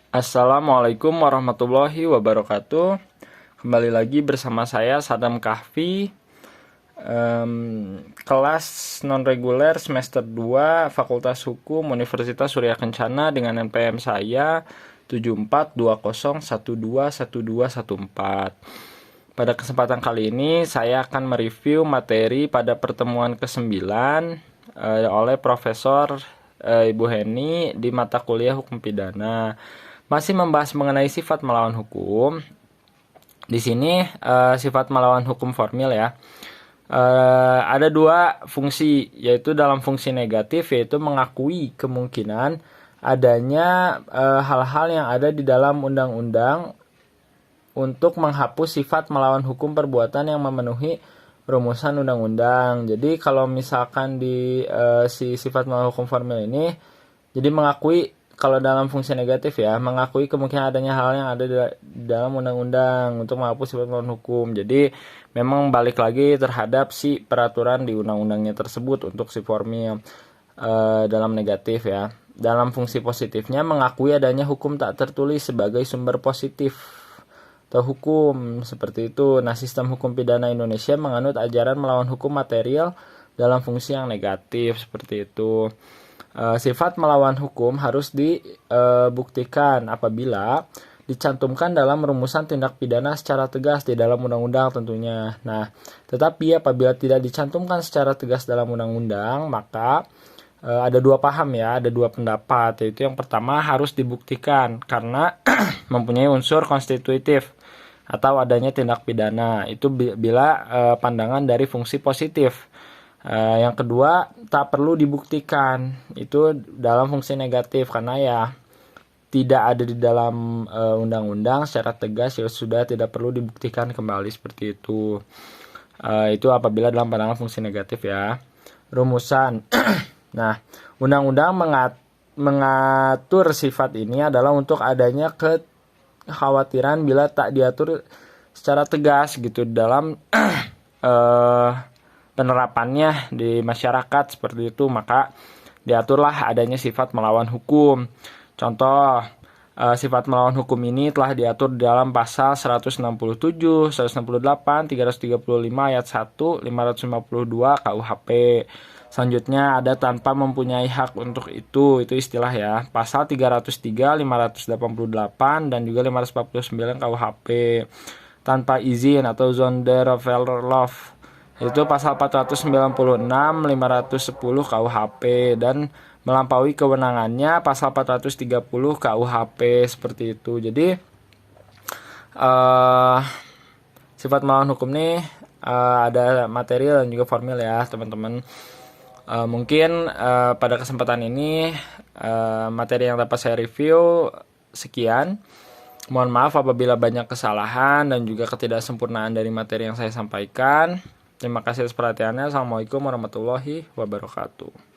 Assalamualaikum warahmatullahi wabarakatuh. Kembali lagi bersama saya Sadam Kahfi. Kelas non reguler semester 2 Fakultas Hukum Universitas Surya Kencana dengan NPM saya 7420121214. Pada kesempatan kali ini saya akan mereview materi pada pertemuan ke-9 oleh Profesor Ibu Heni di mata kuliah Hukum Pidana. Masih membahas mengenai sifat melawan hukum. Di sini sifat melawan hukum formil ya. Ada dua fungsi, yaitu dalam fungsi negatif, yaitu mengakui kemungkinan adanya hal-hal yang ada di dalam undang-undang untuk menghapus sifat melawan hukum perbuatan yang memenuhi rumusan undang-undang. Jadi kalau misalkan di si sifat melawan hukum formil ini, jadi mengakui, kalau dalam fungsi negatif ya, mengakui kemungkinan adanya hal yang ada di dalam undang-undang untuk menghapus sifat melawan hukum. Jadi memang balik lagi terhadap si peraturan di undang-undangnya tersebut untuk si formil dalam negatif ya. Dalam fungsi positifnya, mengakui adanya hukum tak tertulis sebagai sumber positif atau hukum, seperti itu. Nah, sistem hukum pidana Indonesia menganut ajaran melawan hukum material dalam fungsi yang negatif, seperti itu. Sifat melawan hukum harus dibuktikan apabila dicantumkan dalam rumusan tindak pidana secara tegas di dalam undang-undang tentunya. Nah, tetapi apabila tidak dicantumkan secara tegas dalam undang-undang, maka ada dua paham ya, ada dua pendapat, yaitu yang pertama harus dibuktikan karena mempunyai unsur konstitutif atau adanya tindak pidana. Itu bila pandangan dari fungsi positif. Yang kedua, tak perlu dibuktikan, itu dalam fungsi negatif karena ya tidak ada di dalam undang-undang secara tegas, ya sudah tidak perlu dibuktikan kembali, seperti itu. Itu apabila dalam pandangan fungsi negatif ya. Rumusan. Nah, undang-undang mengatur sifat ini adalah untuk adanya kekhawatiran bila tak diatur secara tegas gitu dalam penerapannya di masyarakat, seperti itu, maka diaturlah adanya sifat melawan hukum. Contoh, sifat melawan hukum ini telah diatur dalam pasal 167, 168, 335 ayat 1, 552 KUHP. Selanjutnya ada tanpa mempunyai hak untuk itu istilah ya. Pasal 303, 588 dan juga 549 KUHP. Tanpa izin atau Sonderverlauf, itu pasal 496, 510 KUHP, dan melampaui kewenangannya pasal 430 KUHP, seperti itu. Jadi sifat melawan hukum ini ada material dan juga formil ya teman-teman. Mungkin pada kesempatan ini materi yang dapat saya review sekian. Mohon maaf apabila banyak kesalahan dan juga ketidaksempurnaan dari materi yang saya sampaikan. Terima kasih atas perhatiannya. Assalamualaikum warahmatullahi wabarakatuh.